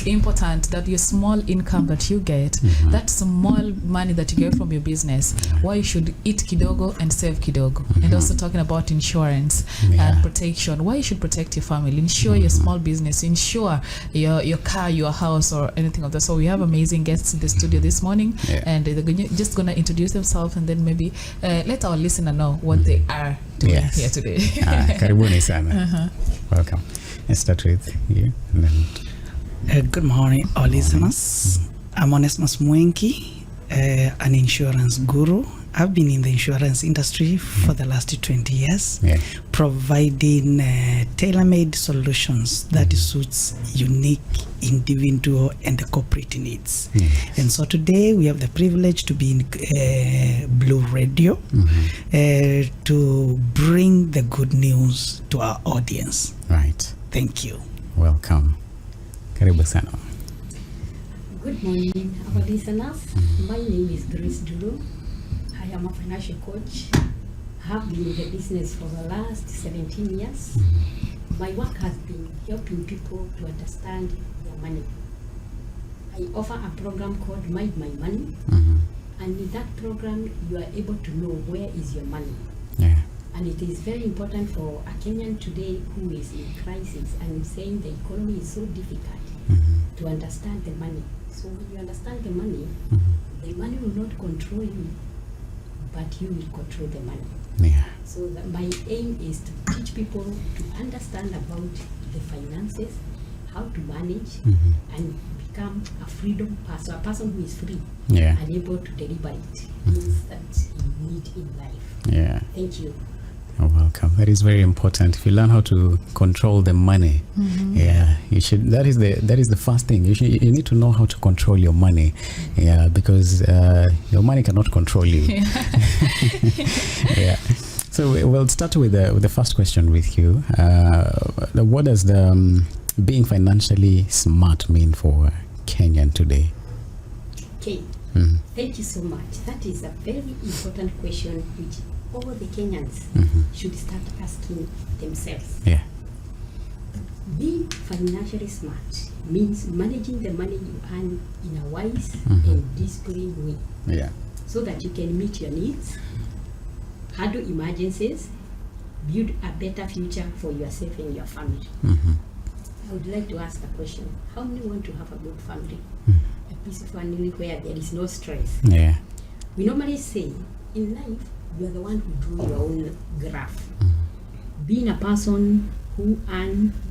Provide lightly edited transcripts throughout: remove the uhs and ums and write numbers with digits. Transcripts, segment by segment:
it's important that your small income that you get, that small money that you get from your business, why you should eat kidogo and save kidogo. And also talking about insurance and protection, why you should protect your family, insure your small business, insure your car, your house, or anything of that. So we have amazing guests in the studio this morning, and they're just going to introduce themselves and then maybe let our listener know what they are doing here today. Karibuni sana. Welcome. Let's start with you. Good morning, all listeners. I'm Onesmus an insurance guru. I've been in the insurance industry for the last 20 years, providing tailor-made solutions that suits unique individual and the corporate needs. And so today we have the privilege to be in Blue Radio to bring the good news to our audience. Right. Thank you. Welcome. Karibu sana. Good morning, our listeners. My name is Grace Duro. I am a financial coach. I have been in the business for the last 17 years. My work has been helping people to understand their money. I offer a program called Mind My Money. And in that program, you are able to know where is your money. And it is very important for a Kenyan today who is in crisis and saying the economy is so difficult to understand the money. So when you understand the money will not control you, but you will control the money. So that my aim is to teach people to understand about the finances, how to manage, and become a freedom person, a person who is free and able to deliver it, things that you need in life. Thank you. You're welcome. That is very important. If you learn how to control the money, you should. That is the first thing. You need to know how to control your money, because your money cannot control you. So we'll start with the first question with you. What does the being financially smart mean for Kenyan today? Okay. Thank you so much. That is a very important question which all the Kenyans should start asking themselves. Being financially smart means managing the money you earn in a wise and disciplined way, so that you can meet your needs, handle emergencies, build a better future for yourself and your family. I would like to ask a question. How many want to have a good family? A peaceful family where there is no stress? We normally say in life, you are the one who draw your own graph. Being a person who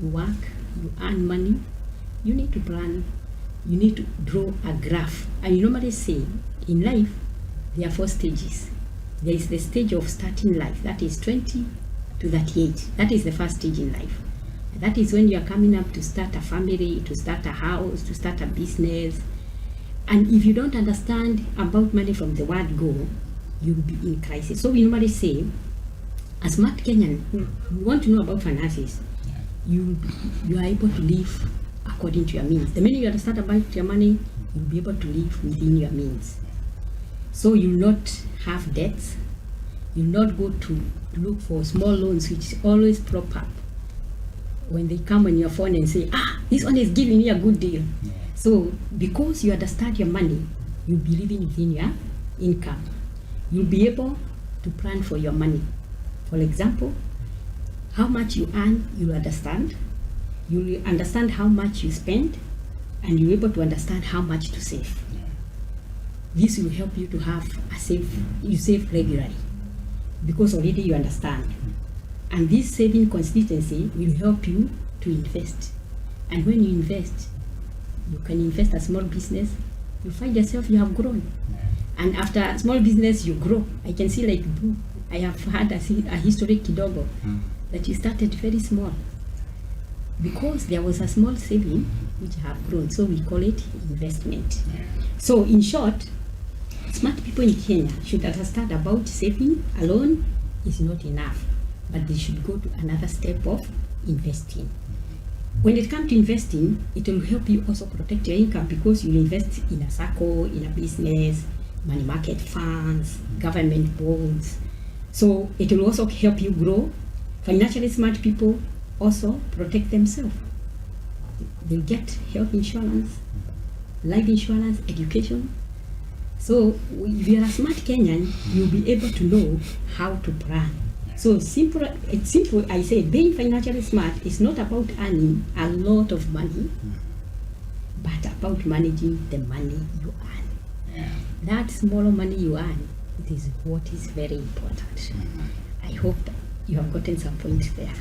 work, you earn money, you need to plan, you need to draw a graph. And you normally say, in life, there are 4 stages. There is the stage of starting life, that is 20 to 38. That is the first stage in life. That is when you are coming up to start a family, to start a house, to start a business. And if you don't understand about money from the word go, you'll be in crisis. So we normally say, a smart Kenyan who want to know about finances, you are able to live according to your means. The minute you understand about your money, you'll be able to live within your means. So you'll not have debts. You'll not go to look for small loans which always prop up when they come on your phone and say, this one is giving me a good deal. So because you understand your money, you'll be living within your income. You'll be able to plan for your money. For example, how much you earn, you'll understand. You'll understand how much you spend, and you're able to understand how much to save. This will help you to have you save regularly, because already you understand. And this saving consistency will help you to invest. And when you invest, you can invest a small business, you find yourself you have grown. And after a small business, you grow. I can see like I have had a historic kidogo that you started very small because there was a small saving which have grown. So we call it investment. So in short, smart people in Kenya should understand about saving alone is not enough, but they should go to another step of investing. When it comes to investing, it will help you also protect your income because you invest in a circle, in a business, money market funds, government bonds. So it will also help you grow. Financially smart people also protect themselves. They'll get health insurance, life insurance, education. So if you're a smart Kenyan, you'll be able to know how to plan. So it's simple. I say being financially smart is not about earning a lot of money, but about managing the money you earn. Yeah. That smaller money you earn, it is what is very important. I hope that you have gotten some points there.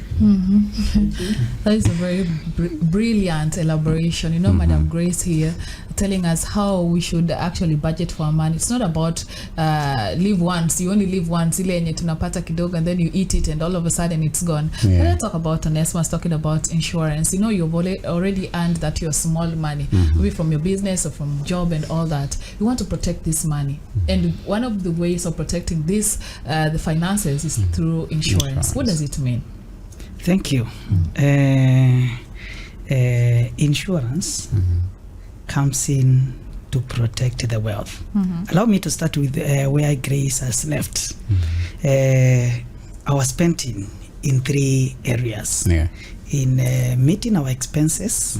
That is a very brilliant elaboration. You know, Madam Grace here telling us how we should actually budget for our money. It's not about live once. You only live once. Ile yenye tunapata kidogo and then you eat it and all of a sudden it's gone. Yeah. Let's talk about Onesmus talking about insurance. You know, you've already earned that your small money, maybe from your business or from job and all that. You want to protect this money. And one of the ways of protecting this, the finances, is through insurance. What does it mean? Thank you. Insurance comes in to protect the wealth. Allow me to start with where Grace has left. Our spending in 3 areas. Yeah. In meeting our expenses,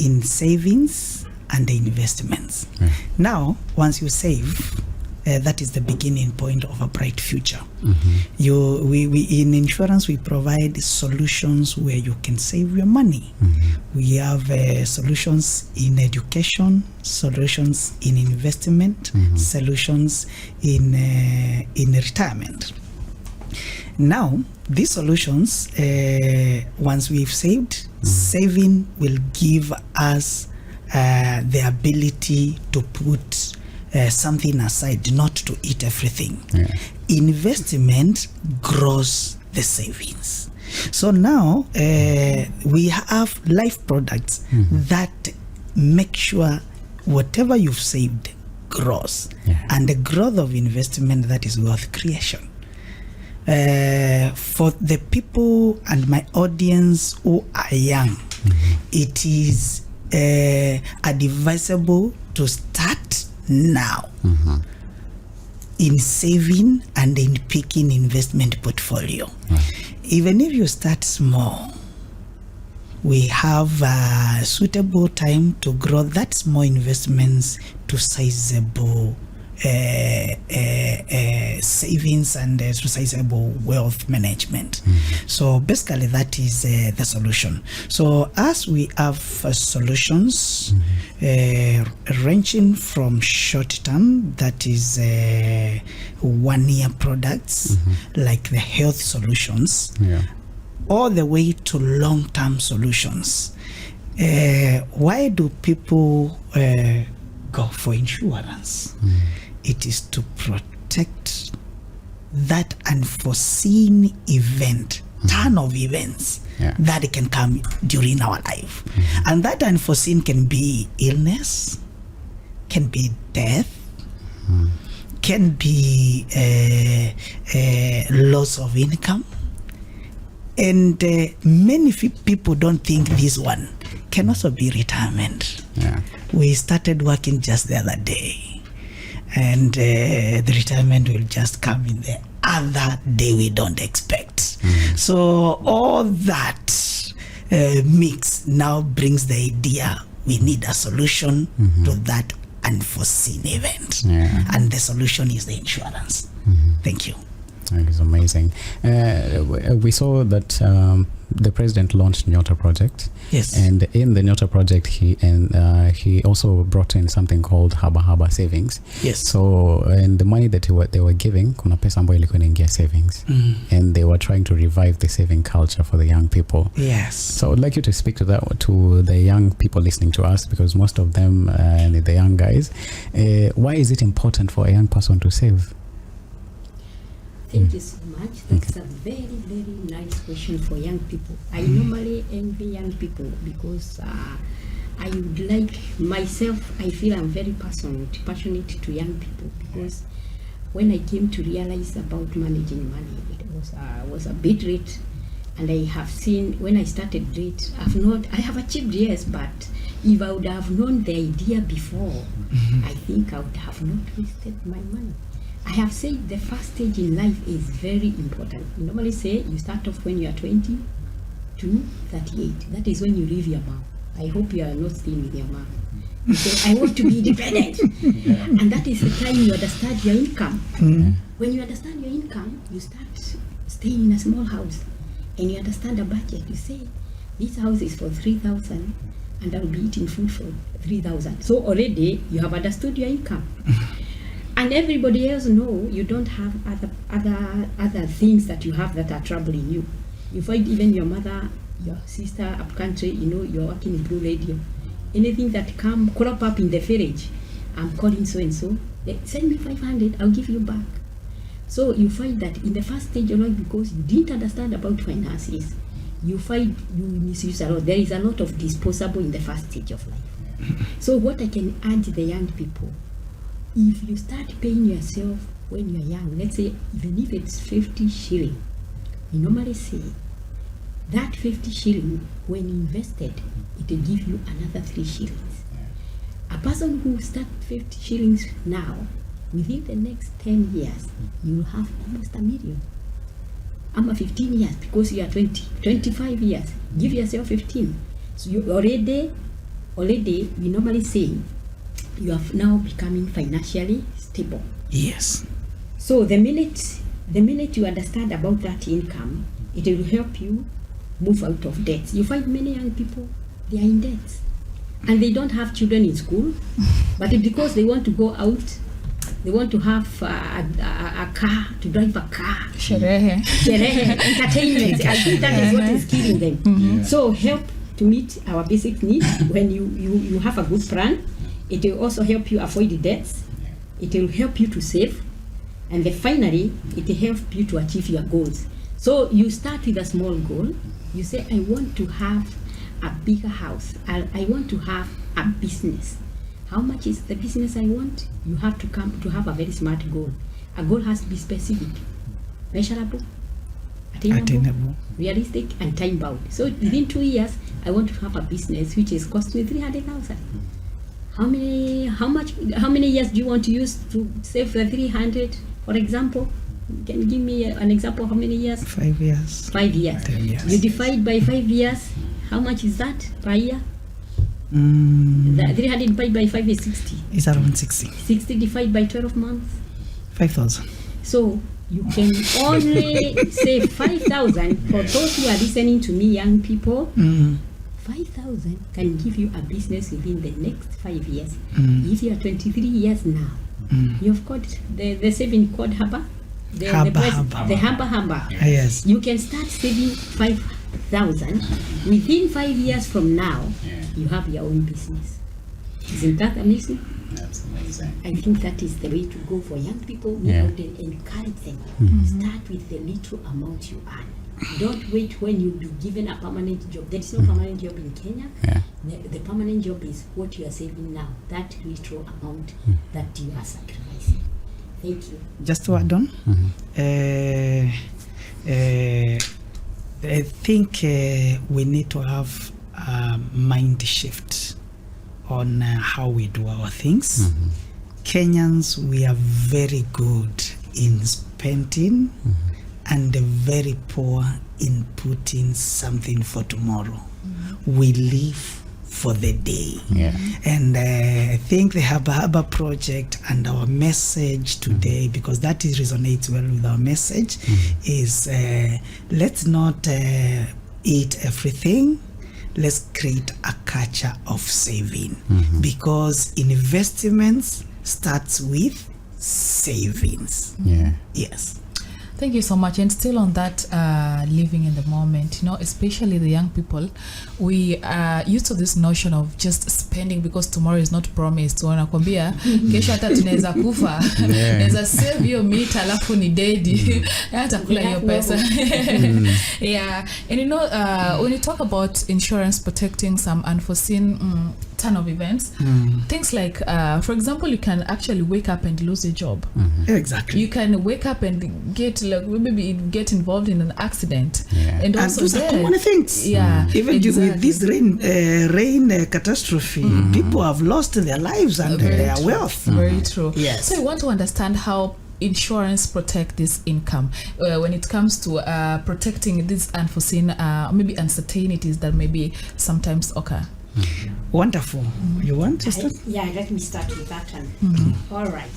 in savings, and the investments. Yeah. Now, once you save, that is the beginning point of a bright future. We in insurance, we provide solutions where you can save your money. We have solutions in education, solutions in investment, solutions in retirement. Now, these solutions, once we've saved, saving will give us the ability to put something aside, not to eat everything. Yeah. Investment grows the savings. So now we have life products that make sure whatever you've saved grows. Yeah. And the growth of investment, that is wealth creation. For the people and my audience who are young, it is advisable to start now in saving and in picking investment portfolio. Even if you start small, we have a suitable time to grow that small investments to sizable savings and sizable wealth management. So basically that is the solution. So as we have solutions ranging from short term, that is 1 year products like the health solutions, all the way to long term solutions. Why do people go for insurance? It is to protect that unforeseen event, turn of events that can come during our life. And that unforeseen can be illness, can be death, can be loss of income. And many people don't think this one can also be retirement. We started working just the other day, and the retirement will just come in the other day we don't expect. So all that mix now brings the idea we need a solution to that unforeseen event. And the solution is the insurance. Thank you. That is amazing. We saw that the president launched Nyota Project. Yes. And in the Nyota Project, he also brought in something called Haba Savings. Yes. So, and the money that they were giving, kuna pesa ambayo ilikuwa inaingia savings. And they were trying to revive the saving culture for the young people. Yes. So I'd like you to speak to that, to the young people listening to us, because most of them, the young guys, why is it important for a young person to save? Thank you so much. That's a very, very nice question for young people. I normally envy young people because I would like myself, I feel I'm very passionate to young people, because when I came to realize about managing money, it was a bit late. And I have seen, when I started late, I have achieved, yes, but if I would have known the idea before, I think I would have not wasted my money. I have said the first stage in life is very important. We normally say you start off when you are 20 to 38. That is when you leave your mom. I hope you are not staying with your mom. You say, I want to be independent. And that is the time you understand your income. When you understand your income, you start staying in a small house and you understand a budget. You say, this house is for 3,000 and I'll be eating food for 3,000. So already you have understood your income. And everybody else know you don't have other things that you have that are troubling you. You find even your mother, your sister up country, you're working in Blue Radio. Anything that crop up in the village, I'm calling so and so, they send me 500, I'll give you back. So you find that in the first stage of life, because you didn't understand about finances, you find you misuse a lot. There is a lot of disposable in the first stage of life. So what I can urge the young people, if you start paying yourself when you're young, let's say even if it's 50 shilling, we normally say that 50 shilling, when invested, it will give you another 3 shillings. A person who starts 50 shillings now, within the next 10 years, you will have almost $1 million. I'm 15 years because you are 20, 25 years. Give yourself 15. So you already, we normally say, you are now becoming financially stable. Yes. So the minute you understand about that income, it will help you move out of debt. You find many young people, they are in debt. And they don't have children in school, but because they want to go out, they want to have a car, to drive a car. Sherehe. Entertainment. I think that is what is killing them. So help to meet our basic needs. When you have a good plan, it will also help you avoid debts. It will help you to save. And then finally, it will help you to achieve your goals. So you start with a small goal. You say, I want to have a bigger house. I want to have a business. How much is the business I want? You have to come to have a very smart goal. A goal has to be specific, measurable, attainable, realistic, and time bound. So within 2 years, I want to have a business which is cost me 300,000. How many years do you want to use to save the 300? For example, can you give me an example? How many years? 5 years. 5 years. 10 years. You divide by 5 years. How much is that per year? The 300 divided by 5 is 60. It's around 60. 60 divided by 12 months? 5,000. So you can only save 5,000 for those who are listening to me, young people. 5,000 can give you a business within the next 5 years. If you are 23 years now, you've got the saving called Haba. The Haba. Yes. You can start saving 5,000. Within 5 years from now, you have your own business. Isn't that amazing? That's amazing. I think that is the way to go for young people. We ought to encourage them. Start with the little amount you earn. Don't wait when you be given a permanent job. There is no permanent job in Kenya. The permanent job is what you are saving now, that little amount that you are sacrificing. Thank you. Just to add on, I think we need to have a mind shift on how we do our things. Kenyans, we are very good in spending and very poor in putting something for tomorrow. We live for the day. And I think the Haba project and our message today, because that resonates well with our message, is let's not eat everything. Let's create a culture of saving, because investments starts with savings. Yes. Thank you so much. And still on that, living in the moment, especially the young people, we are used to this notion of just spending because tomorrow is not promised. So wanakwambia kesho hata tunaweza kufa, naweza save hiyo meat alafu ni dead, hata kula hiyo pesa. And when you talk about insurance protecting some unforeseen turn of events, things like, for example, you can actually wake up and lose your job. Exactly. You can wake up and maybe get involved in an accident, and also those are common things. Even with this rain catastrophe, people have lost their lives and their wealth. Very true. Yes. So I want to understand how insurance protect this income when it comes to protecting these unforeseen maybe uncertainties that maybe sometimes occur. Wonderful. You want to start? Yeah, let me start with that one. All right.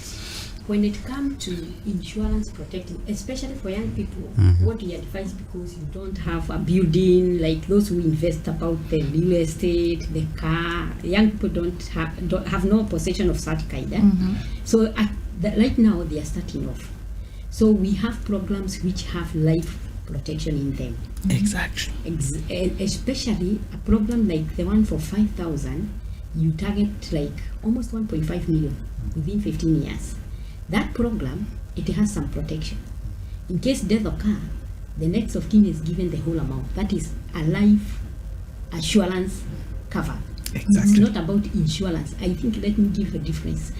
When it comes to insurance protecting, especially for young people, what we advise, because you don't have a building, like those who invest about the real estate, the car, young people don't have no possession of such kind. So right now they are starting off. So we have programs which have life protection in them. Exactly. Especially a program like the one for 5,000, you target like almost 1.5 million within 15 years. That program, it has some protection. In case death occur, the next of kin is given the whole amount. That is a life assurance cover. Exactly. It's not about insurance. I think, let me give a difference.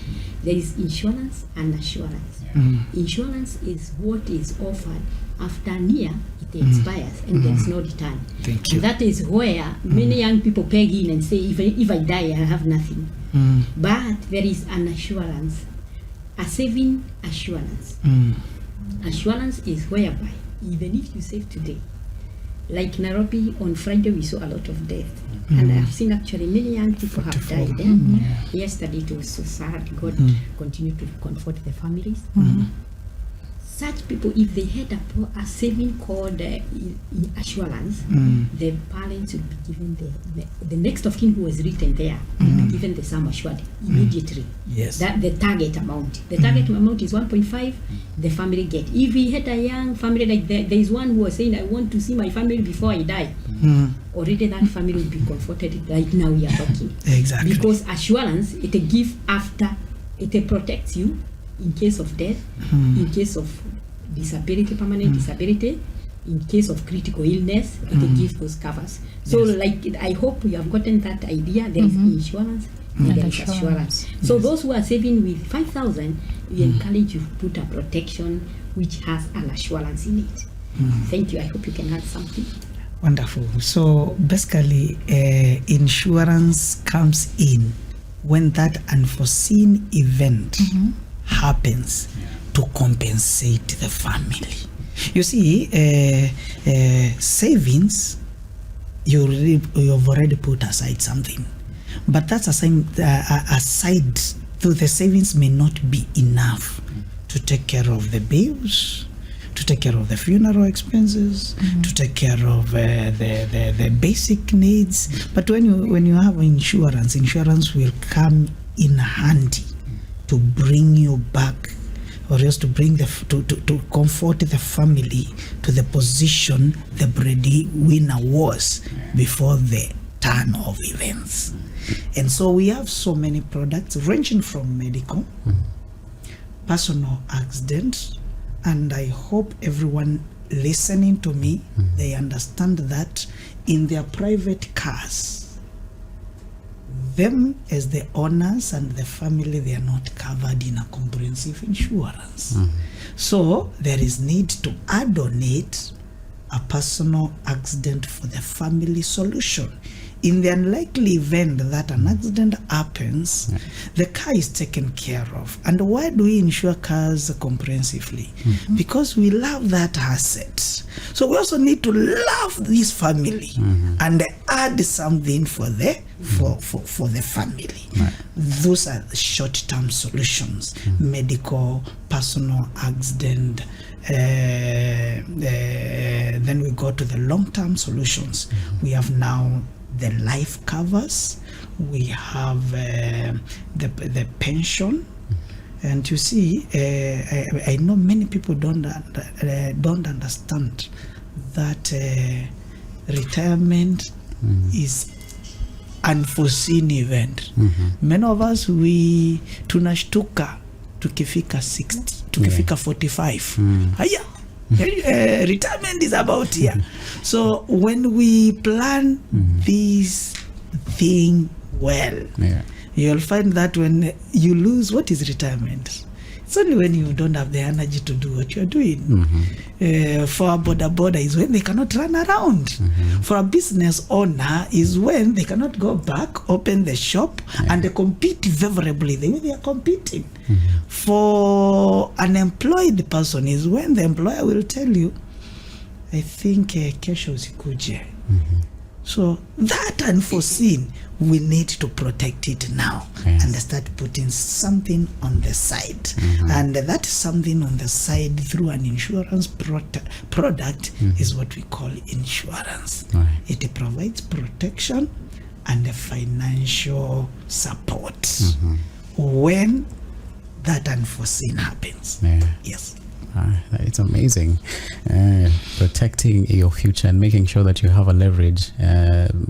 There is insurance and assurance. Insurance is what is offered after near it expires and there is no return. Thank you. And that is where many young people peg in and say, if I die, I have nothing. But there is an assurance, a saving assurance. Assurance is whereby even if you save today, like Nairobi on Friday we saw a lot of death, and I have seen actually many young people have died. Yesterday it was so sad. God continue to comfort the families. Such people, if they had a saving called assurance, the parents would be given the next of kin who was written there will be given the sum assured immediately. Yes. That the target amount. The target amount is 1.5. The family get. If we had a young family, like there is one who was saying, I want to see my family before I die. Already that family will be comforted. Right now we are talking. Exactly. Because assurance, it gives after, it protects you in case of death, in case of disability, permanent disability, in case of critical illness, it gives those covers. So like, I hope you have gotten that idea. There is insurance and there is assurance. So those who are saving with 5,000, we encourage you to put a protection which has an assurance in it. Thank you. I hope you can add something. Wonderful. So basically, insurance comes in when that unforeseen event happens to compensate the family. You see, savings, you've already put aside something, but that's aside, though the savings may not be enough to take care of the bills, to take care of the funeral expenses, to take care of the basic needs. But when you have insurance will come in handy to bring you back, or just to bring to comfort the family to the position the breadwinner was before the turn of events. And so we have so many products ranging from medical, personal accident, and I hope everyone listening to me, they understand that in their private cars, them as the owners and the family, they are not covered in a comprehensive insurance. So there is need to add on it a personal accident for the family solution. In the unlikely event that an accident happens, the car is taken care of. And why do we insure cars comprehensively? Because we love that asset. So we also need to love this family and add something for the family. Those are the short-term solutions: medical, personal accident. Then we go to the long-term solutions. We have now the life covers, we have the pension, and you see, I know many people don't understand that retirement is unforeseen event. Many of us, we tunashtuka tukifika 60, tukifika 45. Haya, retirement is about here. So when we plan this thing well, you'll find that when you lose, what is retirement? It's only when you don't have the energy to do what you're doing. For a border is when they cannot run around. For a business owner is when they cannot go back, open the shop, and they compete favorably the way they are competing. For an employed person is when the employer will tell you, I think kesho usikuje. So that unforeseen, we need to protect it now and start putting something on the side. And that something on the side through an insurance product is what we call insurance. It provides protection and a financial support when that unforeseen happens. Yes. It's amazing. Protecting your future and making sure that you have a leverage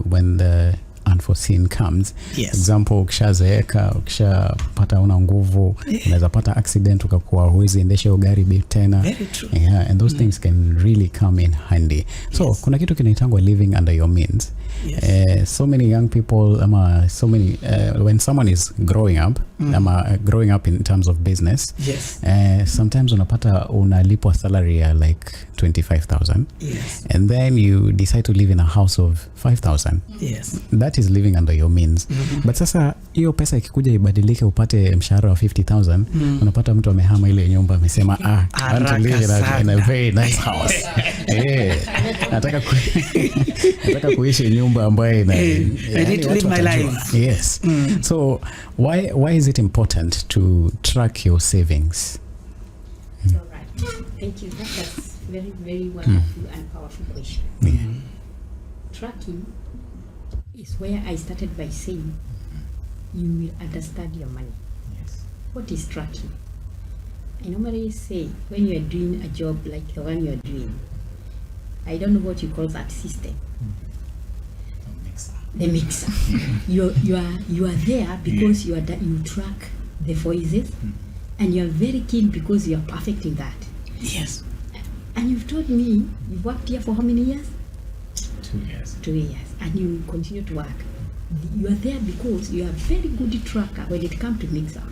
when the unforeseen comes. Example, ukishazeeka, ukishapata una nguvu, unaweza pata accident ukakuwa huwezi endesha gari tena. And those things can really come in handy. So kuna kitu kinaitangwa living under your means. So many young people, when someone is growing up, growing up in terms of business, sometimes unapata unalipwa salary like 25,000, and then you decide to live in a house of 5,000. That is living under your means. But sasa hiyo pesa ikikuja ibadilike upate mshahara wa 50,000, unapata mtu amehama ile nyumba amesema I want to live in a very nice house. Nataka kuishi nyumba ambayo I need to live my life. Yes. So why is it important to track your savings? All right. Thank you. That's very, very wonderful and powerful question. Tracking is where I started by saying you will understand your money. What is tracking? I normally say when you are doing a job like the one you are doing, I don't know what you call that system. The mixer. You are there because you track the voices, and you are very keen because you are perfect in that. Yes. And you've told me you've worked here for how many years? 2 years. 2 years, and you continue to work. You are there because you are a very good tracker when it comes to mixer.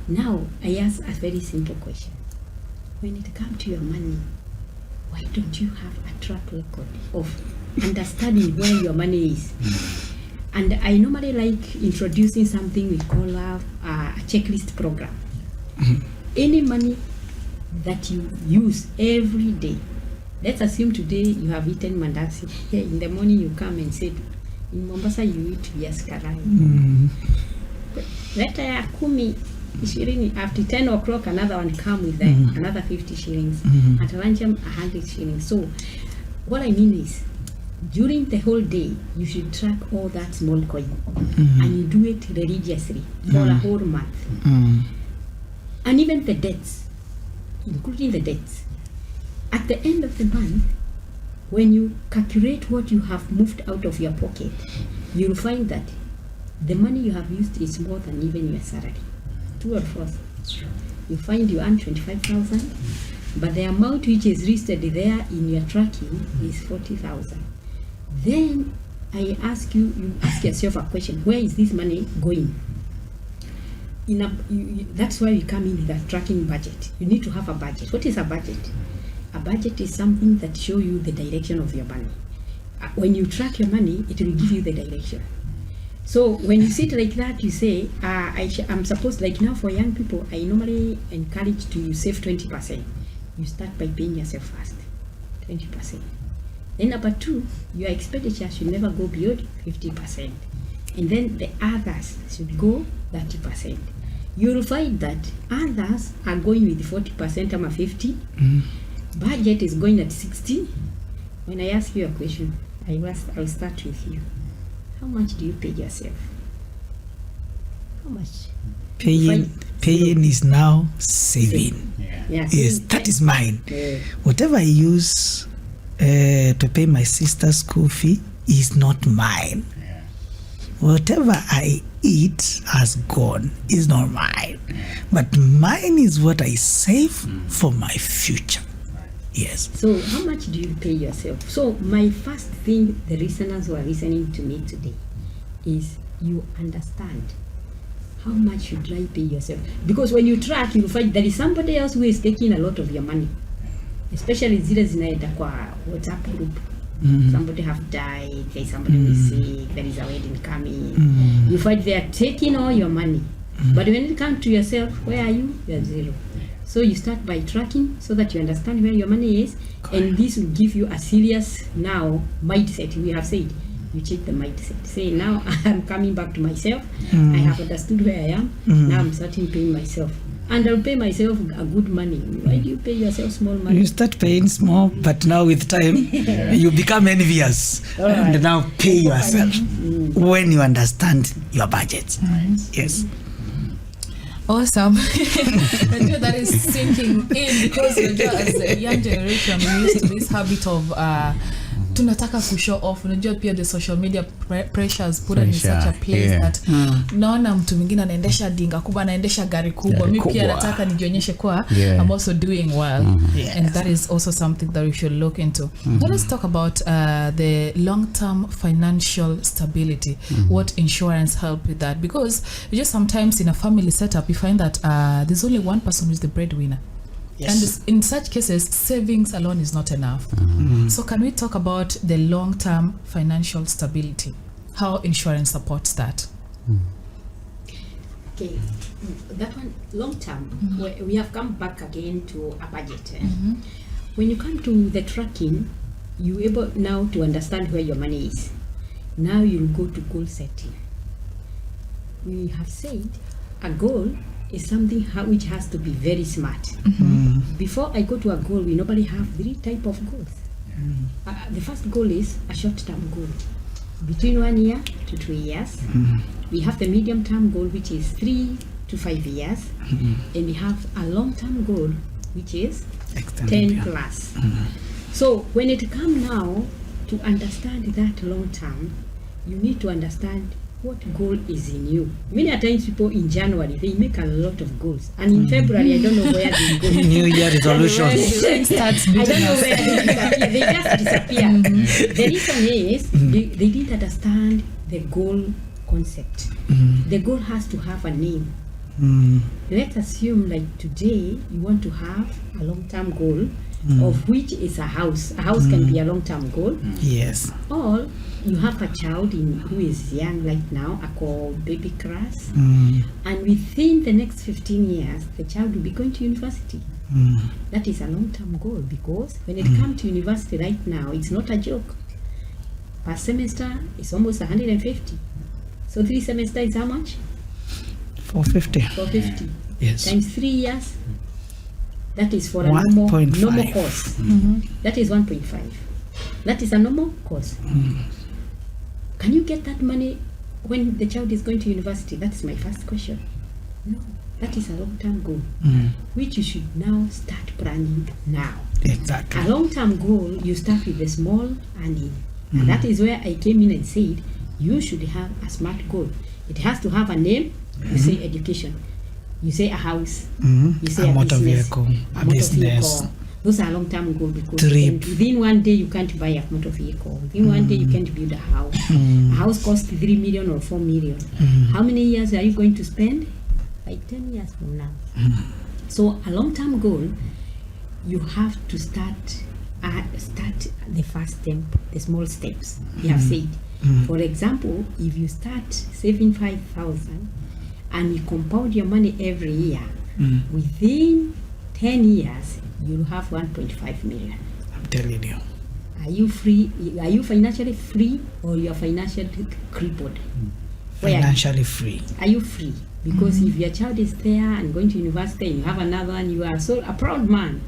Now I ask a very simple question: when it comes to your money, why don't you have a track record of understanding where your money is? And I normally like introducing something we call a checklist program. Any money that you use every day, let's assume today you have eaten mandasi. Here in the morning you come and say, in Mombasa you eat viazi karai. Later ya 10 20, after 10 o'clock another one come with them, another 50 shillings. At lunch 100 shillings. So what I mean is, during the whole day you should track all that small coin, and you do it religiously for a whole month. And even the debts, including the debts, at the end of the month, when you calculate what you have moved out of your pocket, you'll find that the money you have used is more than even your salary. True or false? You find you earn 25,000, but the amount which is listed there in your tracking is 40,000. Then I ask you ask yourself a question: where is this money going? That's why we come in with a tracking budget. You need to have a budget. What is a budget? A budget is something that shows you the direction of your money. When you track your money, it will give you the direction. So when you sit like that, you say, I'm supposed, like now for young people, I normally encourage to save 20%. You start by paying yourself first, 20%. Then number 2, your expenditure should never go beyond 50%. And then the others should go 30%. You'll find that others are going with 40% or 50%. Budget is going at 60%. When I ask you a question, I'll start with you. How much do you pay yourself? How much? Paying is now saving. Yes, that is mine. Whatever I use to pay my sister's school fee is not mine. Whatever I eat has gone, is not mine. But mine is what I save for my future. Yes. So how much do you pay yourself? So my first thing, the listeners who are listening to me today, is you understand how much should I pay yourself? Because when you track, you'll find there is somebody else who is taking a lot of your money. Especially zile zinaenda kwa WhatsApp group. Somebody have died, there's somebody who is sick, there is a wedding coming. You find they are taking all your money. But when it comes to yourself, where are you? You are zero. So you start by tracking so that you understand where your money is. And this will give you a serious now mindset. We have said you change the mindset. Say, now I'm coming back to myself. I have understood where I am. Now I'm starting paying myself. And I'll pay myself a good money. Why do you pay yourself small money? You start paying small, but now with time, you become envious. And now pay yourself when you understand your budget. Yes. Awesome. I know that is sinking in because as a young generation, we used to this habit of tunataka kushow off. Unajua pia the social media pressures put us in such a place that naona mtu mwingine anaendesha dinga kubwa, anaendesha gari kubwa, mimi pia nataka nijionyeshe kwa I'm also doing well. And that is also something that we should look into. Now let's talk about the long-term financial stability. What insurance help with that? Because just sometimes in a family setup you find that there's only one person who's the breadwinner. Yes. And in such cases, savings alone is not enough. So can we talk about the long-term financial stability? How insurance supports that? Okay, that one, long-term, we have come back again to a budget. When you come to the tracking, you're able now to understand where your money is. Now you'll go to goal setting. We have said a goal is something which has to be very smart. Before I go to a goal, we normally have 3 types of goals. The first goal is a short-term goal, between 1 year to 2 years. We have the medium-term goal, which is 3 to 5 years. And we have a long-term goal, which is 10 plus. So when it comes now to understand that long-term, you need to understand what goal is in you. Many times people in January, they make a lot of goals. And in February, I don't know where they go. New Year resolutions. I don't know where they just disappear. The reason is they didn't understand the goal concept. The goal has to have a name. Let's assume like today, you want to have a long-term goal of which is a house. A house can be a long-term goal. Yes. Or you have a child who is young right now, called baby class, and within the next 15 years, the child will be going to university. That is a long-term goal, because when it comes to university right now, it's not a joke. Per semester, it's almost 150. So 3 semesters is how much? 450. 450. Yes. Times 3 years. That is for a normal course. That is 1.5. That is a normal course. Can you get that money when the child is going to university? That's my first question. No, that is a long-term goal, which you should now start planning now. Exactly. A long-term goal, you start with the small earning. And that is where I came in and said, you should have a SMART goal. It has to have a name. You say education. You say a house. You say a motor business. Vehicle, a business. Vehicle. Those are long-term goals, because Within 1 day you can't buy a motor vehicle. Within 1 day you can't build a house. A house costs 3 million or 4 million. How many years are you going to spend? Like 10 years from now. So a long-term goal, you have to start the first step, the small steps. We have said, for example, if you start saving 5,000 and you compound your money every year, within 10 years, you'll have 1.5 million. I'm telling you. Are you free? Are you financially free, or you are financially crippled? Financially free. Are you free? Because if your child is there and going to university and you have another one, you are so a proud man,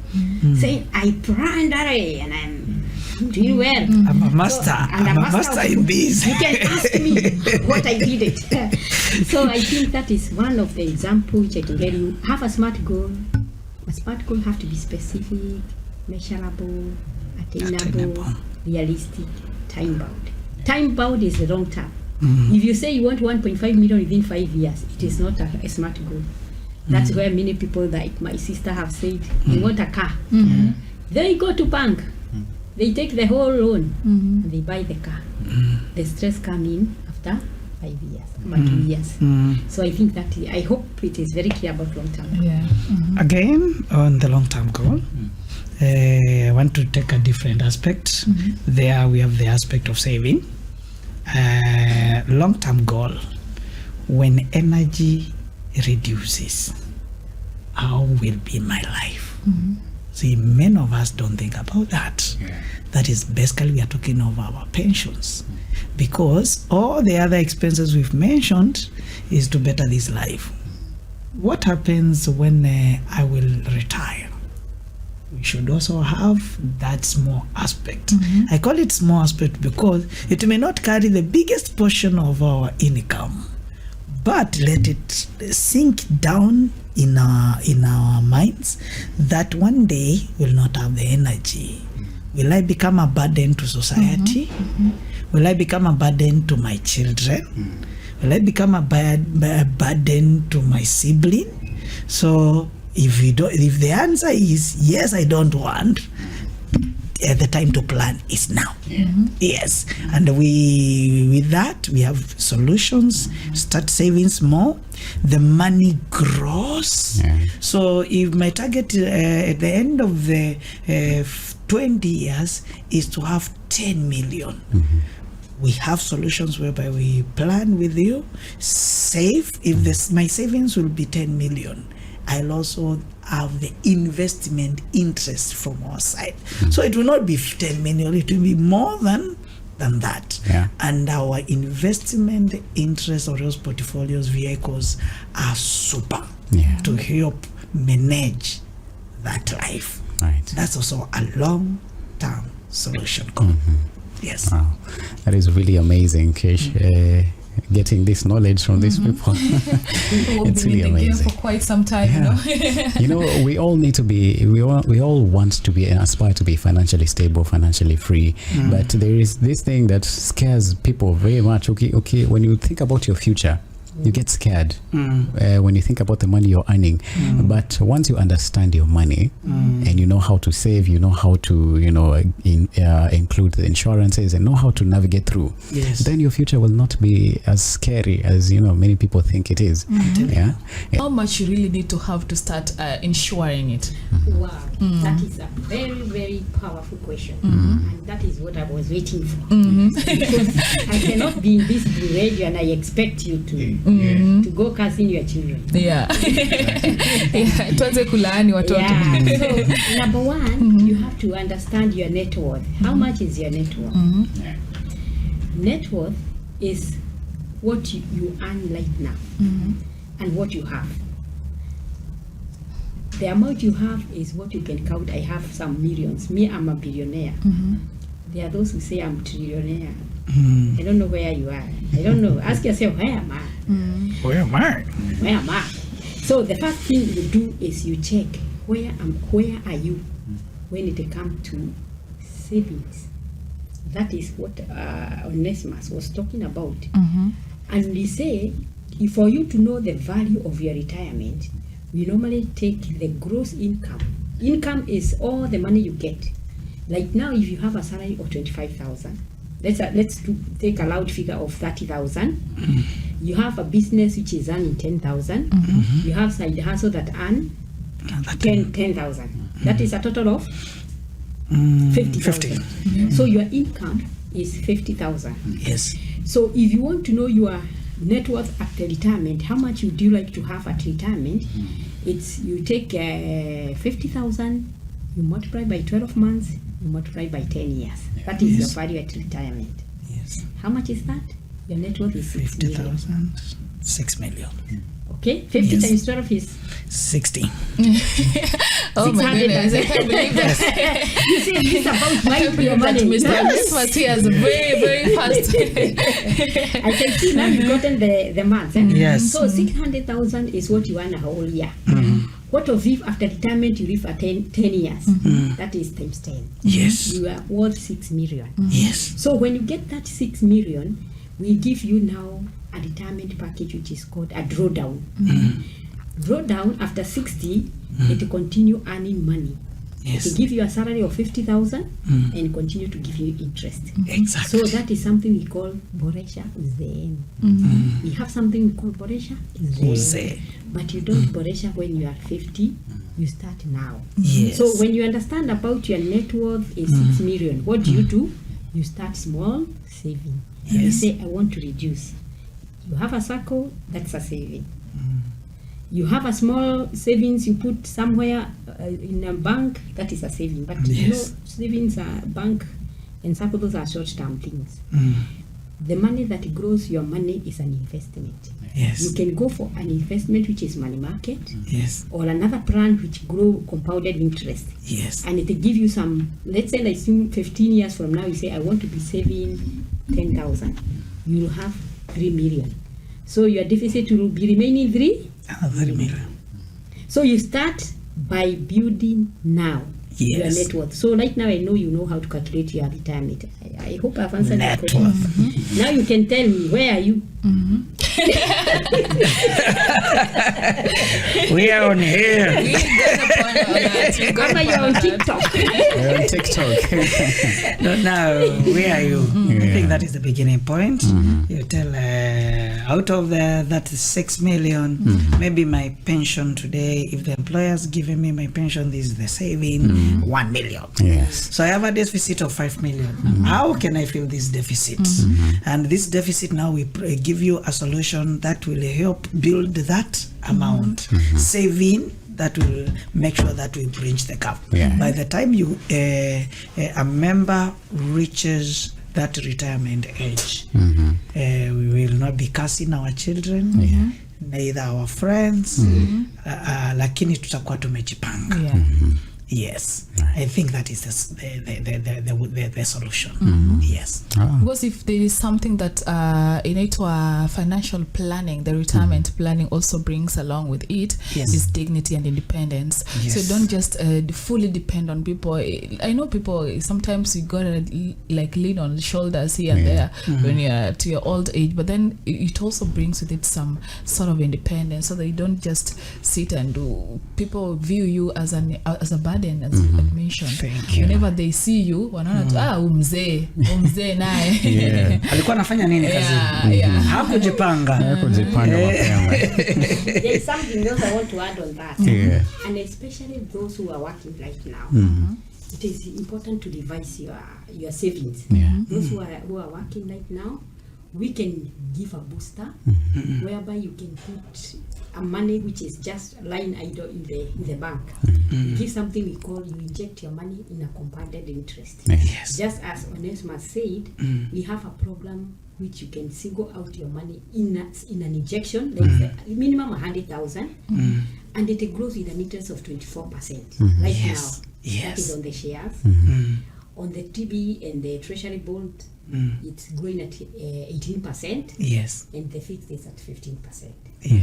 saying, I planned and I'm doing well. I'm a master. I'm a master in this. You can ask me what I did it. So I think that is one of the examples which I can tell you. Have a SMART goal. A SMART goal have to be specific, measurable, attainable, realistic, time-bound. Time-bound is the long term. If you say you want 1.5 million within 5 years, it is not a SMART goal. That's where many people, like my sister, have said they want a car. They go to bank, they take the whole loan, and they buy the car. The stress comes in after 5 years, about 2 years. So I think that, I hope it is very clear about long term. Again, on the long term goal, I want to take a different aspect. There we have the aspect of saving. Long term goal, when energy reduces, how will be my life? See, many of us don't think about that. Yeah. That is basically we are talking of our pensions, because all the other expenses we've mentioned is to better this life. What happens when I will retire? We should also have that small aspect. I call it small aspect because it may not carry the biggest portion of our income, but let it sink down in our minds that one day we'll not have the energy. Will I become a burden to society? Will I become a burden to my children? Will I become a burden to my sibling? So if the answer is yes, I don't want, the time to plan is now. Yes, and with that we have solutions. Start saving small, the money grows. So if my target at the end of the 20 years is to have 10 million, we have solutions whereby we plan with you, save. If my savings will be 10 million, I'll also have the investment interest from our side. So it will not be 10 million, it will be more than that. And our investment interest or those portfolios vehicles are super to help manage that life. That's also a long-term solution. Yes. Wow. That is really amazing, Kish. Getting this knowledge from these people. People have It's been really in the game amazing. for quite some time, You know, we all need to be, we all want to be and aspire to be financially stable, financially free. But there is this thing that scares people very much. Okay, when you think about your future, you get scared when you think about the money you're earning. But once you understand your money and you know how to save, you know how to, include the insurances and know how to navigate through, then your future will not be as scary as, many people think it is. How much you really need to have to start insuring it? Wow, that is a very, very powerful question. And that is what I was waiting for. Because I cannot be in this radio and I expect you to go cursing your children. Tuanze kulaani watoto. So number one, you have to understand your net worth. How much is your net worth? Net worth is what you earn right now and what you have. The amount you have is what you can count. I have some millions. Me, I'm a billionaire. There are those who say I'm trillionaire. I don't know where you are. I don't know. Ask yourself, where am I? Where am I? Where am I? So the first thing you do is you check where are you when it comes to savings. That is what Onesmus was talking about. And we say, for you to know the value of your retirement, we normally take the gross income. Income is all the money you get. Like now, if you have a salary of 25,000, let's take a loud figure of 30,000. You have a business which is earning 10,000. You have side hustle that earn 10,000. That is a total of 50,000. So your income is 50,000. Yes. So if you want to know your net worth after retirement, how much would you like to have at retirement? It's you take 50,000, you multiply by 12 months, you multiply by 10 years. That is your value at retirement. Yes. How much is that? Your net worth is 50,000. 6 million. Okay, 50 times 12 is 60. Oh my goodness, I can't believe that. you see, it's about my money. Mr. Onesmus here is very, very fast. I can see now you've gotten the math. Yes. So 600,000 is what you earn a whole year. What of if after retirement you live for 10 years? That is times 10. Yes. You are worth 6 million. Yes. So when you get that 6 million, we give you now a retirement package which is called a drawdown. Drawdown after 60, it continue earning money. Yes. It give you a salary of 50,000 and continue to give you interest. Exactly. So that is something we call Boresha Uzeeni. We have something we call Boresha Uzeeni. But you don't Boresha when you are 50, you start now. Yes. So when you understand about your net worth is 6 million, what do? You start small, saving. You say, I want to reduce. You have a circle, that's a saving. You have a small savings you put somewhere in a bank, that is a saving. But you know, savings are bank and some of those are short-term things. The money that grows your money is an investment. Yes. You can go for an investment which is money market. Yes. Or another plan which grow compounded interest. Yes. And it give you some, let's say like 15 years from now, you say, I want to be saving 10,000. You will have 3 million. So your deficit will be remaining 3 million. So you start by building now your net worth. So right now I know you know how to calculate your retirement. I hope I've answered that question. Now you can tell me, where are you? We are on here. You're on TikTok. We're on TikTok. Now, where are you? I think that is the beginning point. You tell, out of that 6 million, maybe my pension today, if the employer's giving me my pension, this is the saving, 1 million. Yes. So I have a deficit of 5 million. How can I fill this deficit? And this deficit now we give you a solution that will help build that amount, saving that will make sure that we bridge the gap. By the time you a member reaches that retirement age, we will not be cursing our children, neither our friends, lakini tutakuwa tumejipanga. Yes, I think that is the solution. Yes, because if there is something that inaitwa financial planning, the retirement planning also brings along with it is dignity and independence. So don't just fully depend on people. I know people sometimes you gotta like lean on shoulders here and there when you're to your old age, but then it also brings with it some sort of independence, so that you don't just sit and do. People view you as a burden, as you had mentioned. Whenever they see you, wanaona umzee naye alikuwa anafanya nini kazi? Hakujipanga mapema. There is something else I want to add on that, and especially those who are working right now. It is important to revise your savings. Those who are working right now, we can give a booster whereby you can put a money which is just lying idle in the bank. Give something we call, you inject your money in a compounded interest. Just as Onesmus said, we have a program which you can single out your money in an injection, like minimum 100,000, and it grows with an interest of 24% right now. That is on the shares. On the TB and the treasury bond, it's growing at 18%. And the fixed is at 15%.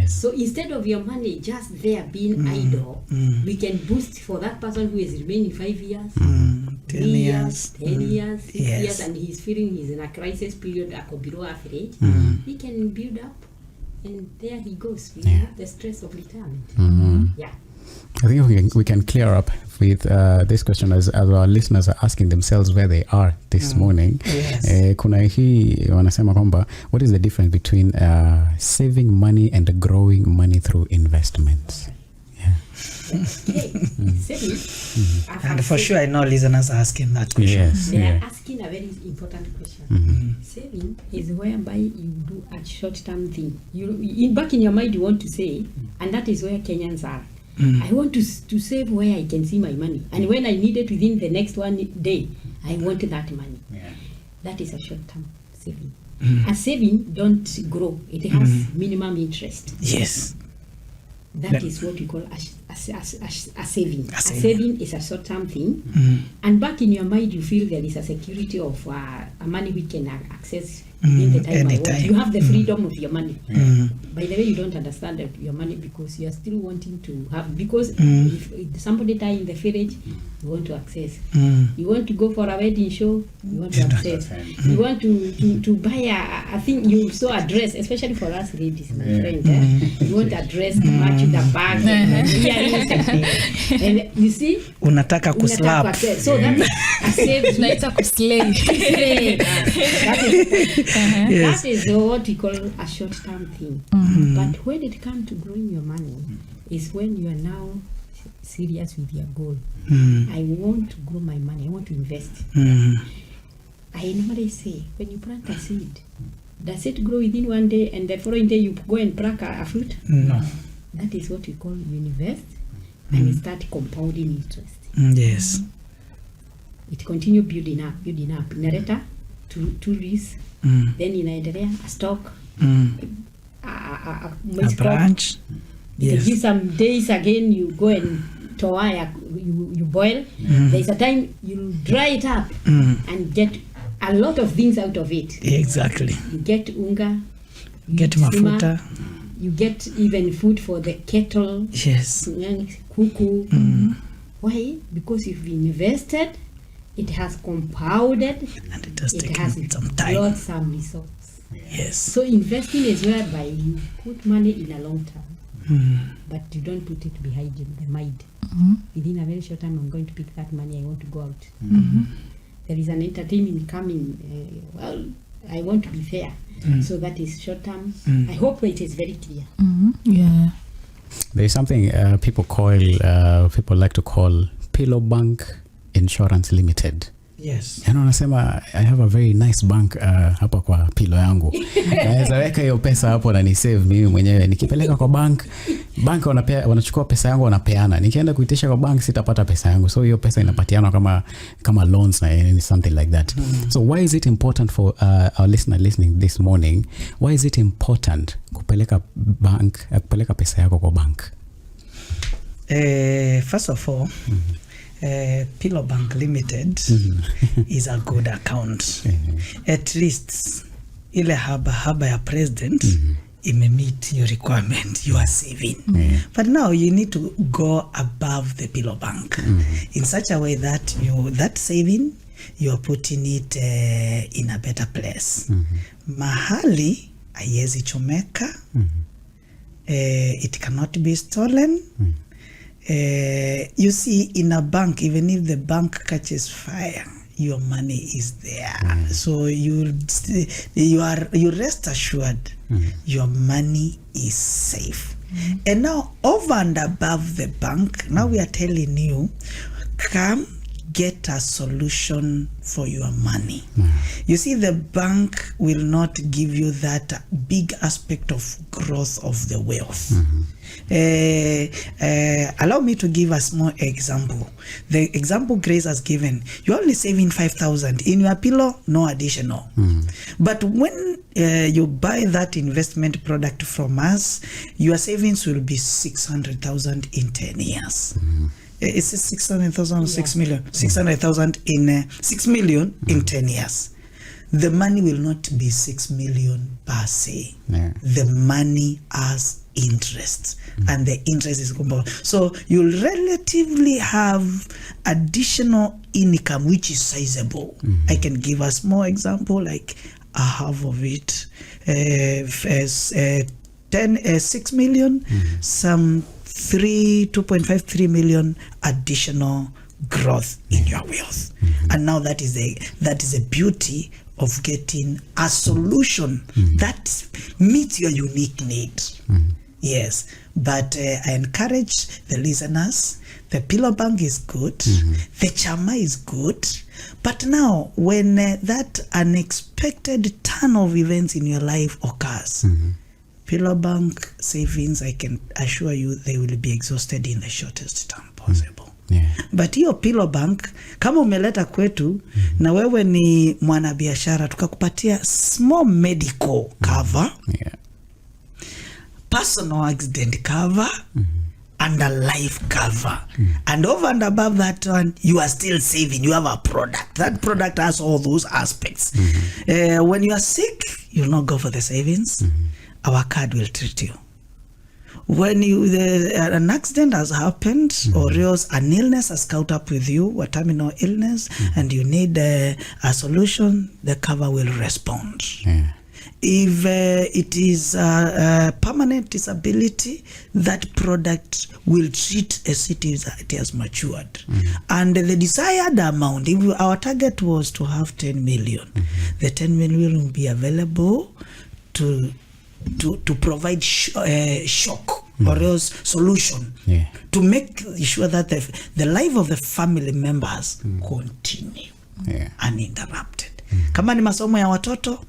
So instead of your money just there being idle, we can boost for that person who is remaining 5 years, 10 years, 10 years, 6 years, and he's feeling he's in a crisis period below average. He can build up, and there he goes without the stress of retirement. I think we can clear up with this question as our listeners are asking themselves where they are this morning. Kuna hii wanasema kwamba, what is the difference between saving money and growing money through investments? Saving. And for sure I know listeners are asking that question. They are asking a very important question. Saving is whereby you do a short-term thing. Back in your mind you want to say, and that is where Kenyans are. I want to save where I can see my money, and when I need it within the next one day, I want that money. That is a short-term saving. A saving don't grow; it has minimum interest. That is what we call a saving. A saving is a short-term thing, and back in your mind you feel there is a security of a money we can access in the time I want. You have the freedom of your money. By the way, you don't understand your money because you are still wanting to have, because if somebody die in the village, you want to access. You want to go for a wedding show, you want to access. You want to buy a thing, you saw a dress, especially for us ladies, my friend. You want a dress to match with the bag, and you see, unataka kuslap. So that's a save. That is what we call a short-term thing. But when it comes to growing your money, is when you are now serious with your goal. I want to grow my money. I want to invest. I normally say, when you plant a seed, does it grow within one day and the following day you go and pluck a fruit? No. That is what we call you invest and it start compounding interest. Yes. It continue building up. Inaleta tourists, then inaendelea a stock, a branch. Yes. Give some days again, you go and toa, you boil. There's a time you dry it up and get a lot of things out of it. Exactly. You get unga, you get mafuta. You get even food for the kettle. Yes. Kuku. Why? Because you've invested, it has compounded, and it has taken some time. Brought some results. Yes. So investing is whereby you put money in a long term, but you don't put it behind the mind. Within a very short time, I'm going to pick that money, I want to go out. There is an entertainment coming. Well, I want to be fair. So that is short term. I hope it is very clear. Yeah. There's something people like to call Pillow Bank Insurance Limited. Yes. Yaani wanasema I have a very nice bank hapa kwa pillow yangu. Naweza weka hiyo pesa hapo na ni save mimi mwenyewe. Nikipeleka kwa bank wanachukua pesa yangu wanapeana. Nikienda kuitisha kwa bank sitapata pesa yangu. So hiyo pesa inapatiana kama loans na something like that. So why is it important for our listener listening this morning? Why is it important kupeleka pesa yako kwa bank? First of all, Pillow Bank Limited is a good account. At least ile haba ya president meet your requirement, you are saving. But now you need to go above the Pillow Bank in such a way that that saving you are putting it in a better place. Mahali haiwezi chomeka, it cannot be stolen. You see, in a bank, even if the bank catches fire, your money is there. So you rest assured your money is safe. And now over and above the bank, now we are telling you, come get a solution for your money. You see, the bank will not give you that big aspect of growth of the wealth. Allow me to give a small example. The example Grace has given, you're only saving 5,000 in your pillow, no additional. But when you buy that investment product from us, your savings will be 600,000 in 10 years. It's 600,000, 6 million, 600,000 in 6 million in 10 years. The money will not be 6 million per se. The money has interest, and the interest is compound. So you'll relatively have additional income which is sizable. I can give a small example, like a half of it, 6 million, some 2.53 million additional growth in your wealth. And now that is a beauty of getting a solution that meets your unique need. Yes, but I encourage the listeners, the Pillow Bank is good, the Chama is good, but now when that unexpected turn of events in your life occurs, Pillow Bank savings, I can assure you, they will be exhausted in the shortest time possible. But hiyo Pillow Bank, kama umeleta kwetu na wewe ni mwanabiashara, tukakupatia small medical cover, personal accident cover, and a life cover. And over and above that one, you are still saving. You have a product. That product has all those aspects. When you are sick, you'll not go for the savings. Our card will treat you. When an accident has happened, or else an illness has caught up with you, a terminal illness, and you need a solution, the cover will respond. If it is a permanent disability, that product will treat as it has matured. And the desired amount, if our target was to have 10 million, the 10 million will be available to provide shock or else solution to make sure that the life of the family members continue uninterrupted. Kama ni masomo ya watoto,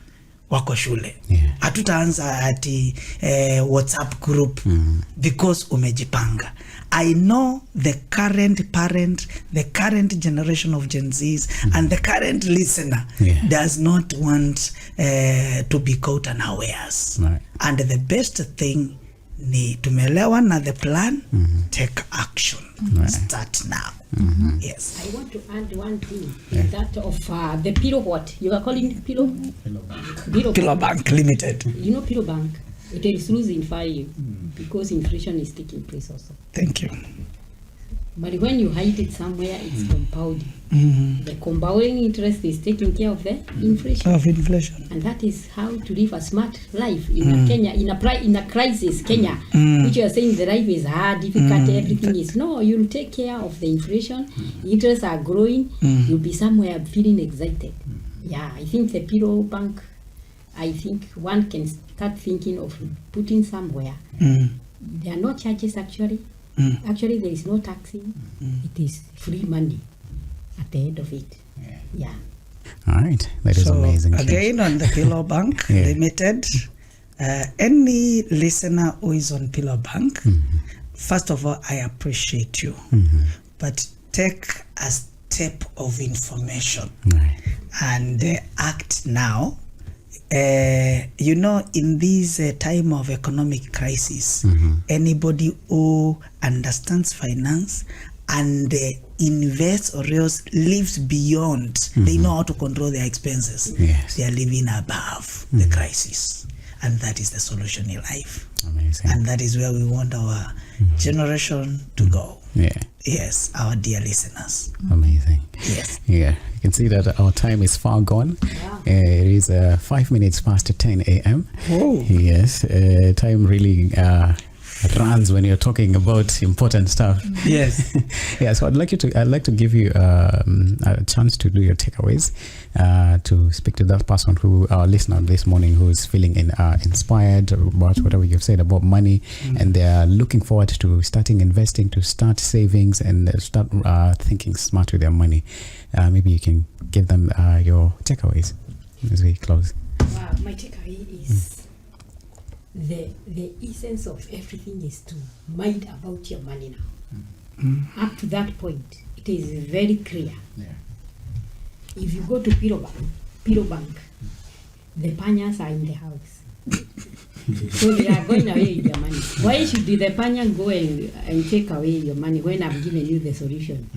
wako shule. Yeah. ati WhatsApp group because umejipanga. I know the current parent, the current generation of Gen Zs and the current listener does not want to be caught unawares. Right. And the best thing ni tumelewa na the plan, take action. Right. Start now. Yes. I want to add one thing. Is that of the pillow, what? You are calling it pillow? Pillow Bank Limited. You know pillow bank? It is losing value because inflation is taking place also. Thank you. But when you hide it somewhere, it's compounding. The compounding interest is taking care of the inflation. And that is how to live a smart life in Kenya, in a crisis, Kenya, which you are saying the life is hard, difficult, everything is. No, you'll take care of the inflation. Interests are growing. You'll be somewhere feeling excited. Yeah, I think the pillow bank, I think one can start thinking of putting somewhere. There are no charges actually. Actually, there is no taxing. It is free money at the end of it. Yeah. All right. That is amazing. Again, on the Pillow Bank Limited, any listener who is on Pillow Bank, first of all, I appreciate you. But take a step of information and act now. You know, in this time of economic crisis, anybody who understands finance and invests or else lives beyond, they know how to control their expenses. They are living above the crisis, and that is the solution in life. Amazing. And that is where we want our generation to go. Yes, our dear listeners. Amazing. Yes. Yeah, you can see that our time is far gone. It is 5 minutes past 10 a.m. Oh. Yes, time really runs when you're talking about important stuff. Yes. Yeah, so I'd like to give you a chance to do your takeaways, to speak to that person who, our listener this morning, who is feeling inspired about whatever you've said about money, and they are looking forward to starting investing, to start savings, and start thinking smart with their money. Maybe you can give them your takeaways as we close. Wow, my takeaway is the essence of everything is to mind about your money now. Up to that point, it is very clear. If you go to Pillow Bank, the panyas are in the house. So they are going away with your money. Why should the panya go and take away your money when I've given you the solution?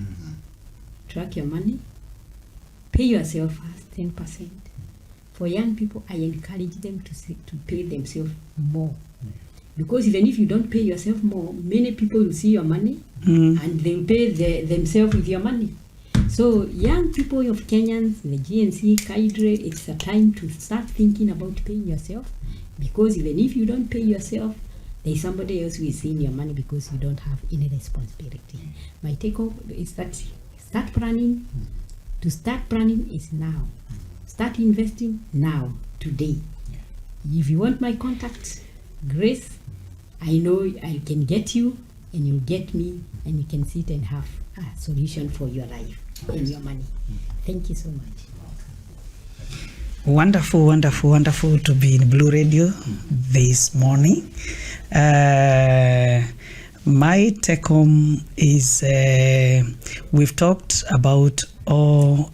Track your money, pay yourself first 10%. For young people, I encourage them to pay themselves more. Because even if you don't pay yourself more, many people will see your money and they will pay themselves with your money. So young people of Kenyans, the GNC, Kaidre, it's a time to start thinking about paying yourself. Because even if you don't pay yourself, there is somebody else who is seeing your money because you don't have any responsibility. My take-home is that start planning. To start planning is now. Start investing now, today. If you want my contact, Grace, I know I can get you and you'll get me, and you can sit and have a solution for your life and your money. Thank you so much. Wonderful, wonderful, wonderful to be in Blue Radio this morning. My take home is we've talked about all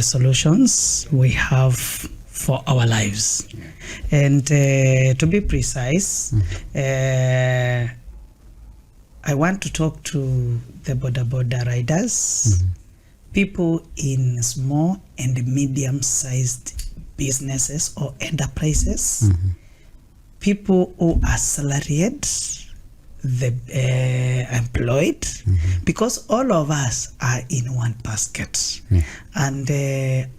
solutions we have for our lives. And to be precise, I want to talk to the border riders, people in small and medium-sized businesses or enterprises, people who are salaried, the employed, because all of us are in one basket. And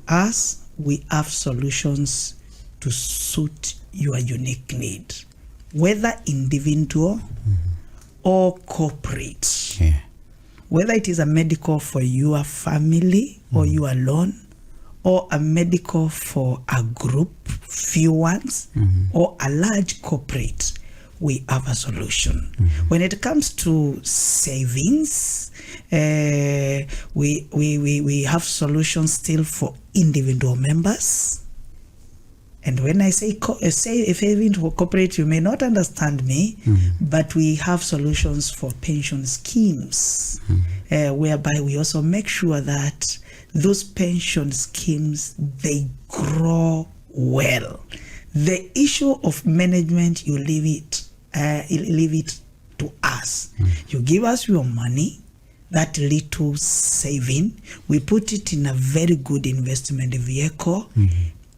us, we have solutions to suit your unique need, whether individual or corporate. Whether it is a medical for your family or you alone, or a medical for a group, few ones, or a large corporate, we have a solution. When it comes to savings, we have solutions still for individual members, And when I say saving for corporate, you may not understand me, but we have solutions for pension schemes, whereby we also make sure that those pension schemes, they grow well. The issue of management, you leave it to us. You give us your money, that little saving, we put it in a very good investment vehicle.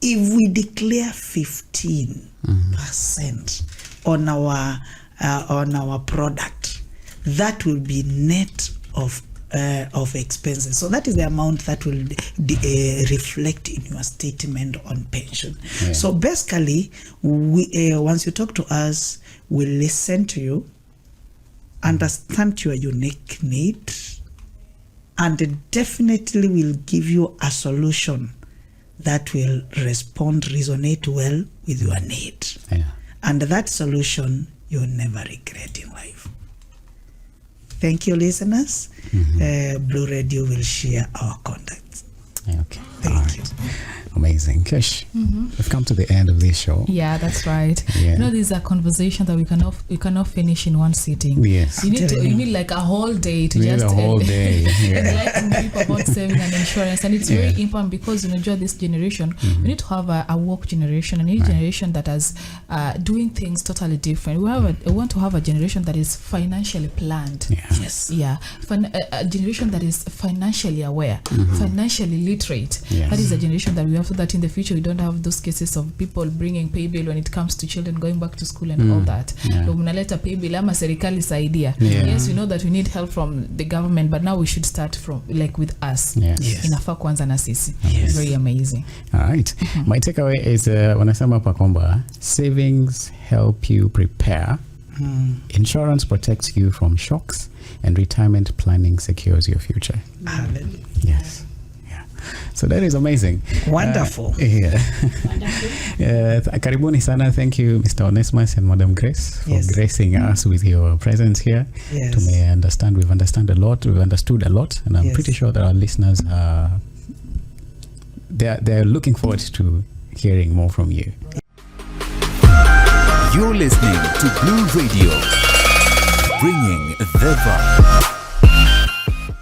If we declare 15% on our product, that will be net of expenses. So that is the amount that will reflect in your statement on pension. Yeah. So basically, we once you talk to us, we listen to you, understand your unique need, and definitely will give you a solution that will resonate well with your need. Yeah. And that solution you'll never regret in life. Thank you, listeners. Blue Radio will share our contacts. Okay. Thank you. Amazing. Kish, we've come to the end of this show. Yeah, that's right. Yeah. You know, this is a conversation that we cannot finish in one sitting. Yes. You need like a whole day to just enlighten people about saving and insurance. And it's very important because, you know, this generation, we need to have a woke generation, a new generation that is doing things totally different. We want to have a generation that is financially planned. Yeah. Yes. Yeah. A generation that is financially aware, financially literate. Yes. That is a generation that we have, so that in the future we don't have those cases of people bringing pay bill when it comes to children going back to school and all that. Unaleta pay bill ama serikali saidia. Yes, we know that we need help from the government, but now we should start from with us. Yes. Inafaa kwanza na sisi. Yes. Very amazing. All right. My takeaway is wanasema hapa kwamba savings help you prepare. Insurance protects you from shocks, and retirement planning secures your future. Yes. So that is amazing. Wonderful. Karibuni sana. Thank you, Mr. Onesmus and Madam Grace, for gracing us with your presence here. Yes. We've understood a lot, and I'm pretty sure that our listeners they're looking forward to hearing more from you. You're listening to Blue Radio, bringing the vibe.